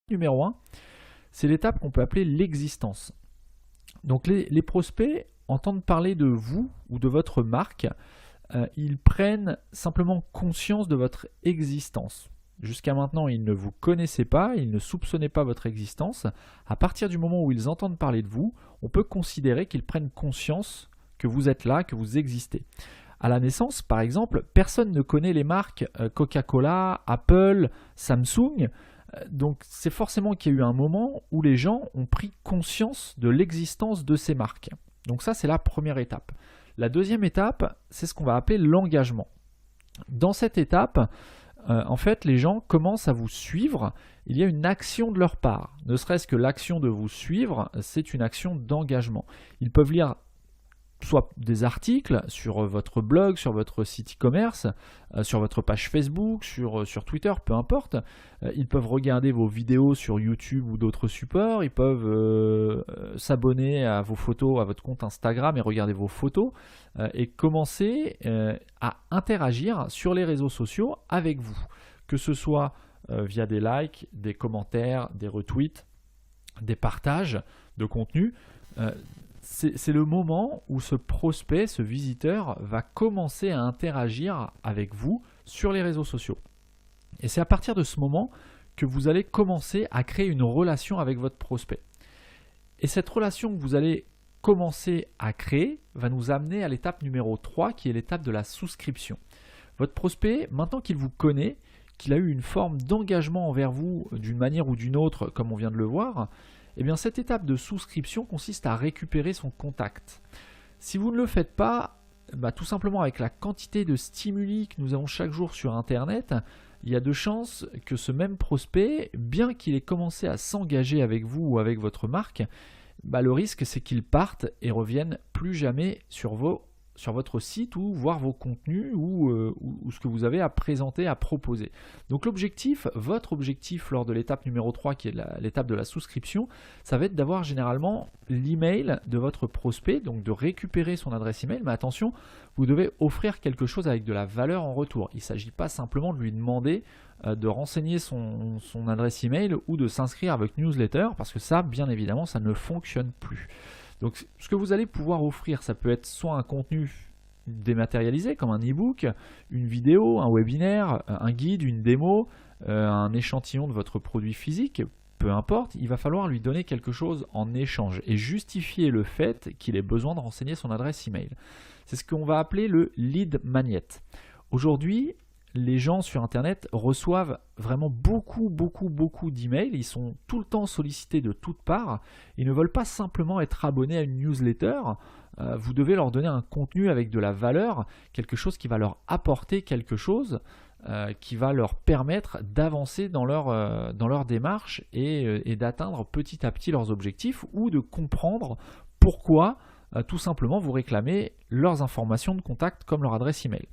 Numéro 1, c'est l'étape qu'on peut appeler l'existence. Donc les prospects entendent parler de vous ou de votre marque, ils prennent simplement conscience de votre existence. Jusqu'à maintenant, ils ne vous connaissaient pas, ils ne soupçonnaient pas votre existence. À partir du moment où ils entendent parler de vous, on peut considérer qu'ils prennent conscience que vous êtes là, que vous existez. À la naissance, par exemple, personne ne connaît les marques Coca-Cola, Apple, Samsung. Donc c'est forcément qu'il y a eu un moment où les gens ont pris conscience de l'existence de ces marques. Donc ça, c'est la première étape. La deuxième étape, c'est ce qu'on va appeler l'engagement. Dans cette étape, en fait, les gens commencent à vous suivre. Il y a une action de leur part. Ne serait-ce que l'action de vous suivre, c'est une action d'engagement. Ils peuvent lire soit des articles sur votre blog, sur votre site e-commerce, sur votre page Facebook, sur Twitter, peu importe. Ils peuvent regarder vos vidéos sur YouTube ou d'autres supports. Ils peuvent s'abonner à vos photos, à votre compte Instagram et regarder vos photos et commencer à interagir sur les réseaux sociaux avec vous. Que ce soit via des likes, des commentaires, des retweets, des partages de contenu. C'est le moment où ce prospect, ce visiteur, va commencer à interagir avec vous sur les réseaux sociaux. Et c'est à partir de ce moment que vous allez commencer à créer une relation avec votre prospect. Et cette relation que vous allez commencer à créer va nous amener à l'étape numéro 3, qui est l'étape de la souscription. Votre prospect, maintenant qu'il vous connaît, qu'il a eu une forme d'engagement envers vous d'une manière ou d'une autre, comme on vient de le voir, eh bien, cette étape de souscription consiste à récupérer son contact. Si vous ne le faites pas, tout simplement avec la quantité de stimuli que nous avons chaque jour sur Internet, il y a de chances que ce même prospect, bien qu'il ait commencé à s'engager avec vous ou avec votre marque, le risque c'est qu'il parte et revienne plus jamais sur votre site ou voir vos contenus ou ce que vous avez à présenter, à proposer. Donc l'objectif, votre objectif lors de l'étape numéro 3 qui est l'étape de la souscription, ça va être d'avoir généralement l'email de votre prospect, donc de récupérer son adresse email, mais attention, vous devez offrir quelque chose avec de la valeur en retour. Il ne s'agit pas simplement de lui demander de renseigner son adresse email ou de s'inscrire à votre newsletter, parce que ça, bien évidemment, ça ne fonctionne plus. Donc ce que vous allez pouvoir offrir, ça peut être soit un contenu dématérialisé comme un e-book, une vidéo, un webinaire, un guide, une démo, un échantillon de votre produit physique, peu importe, il va falloir lui donner quelque chose en échange et justifier le fait qu'il ait besoin de renseigner son adresse email. C'est ce qu'on va appeler le lead magnet. Aujourd'hui, les gens sur Internet reçoivent vraiment beaucoup d'emails. Ils sont tout le temps sollicités de toutes parts. Ils ne veulent pas simplement être abonnés à une newsletter. Vous devez leur donner un contenu avec de la valeur, quelque chose qui va leur apporter quelque chose, qui va leur permettre d'avancer dans leur démarche et d'atteindre petit à petit leurs objectifs ou de comprendre pourquoi tout simplement vous réclamez leurs informations de contact comme leur adresse email.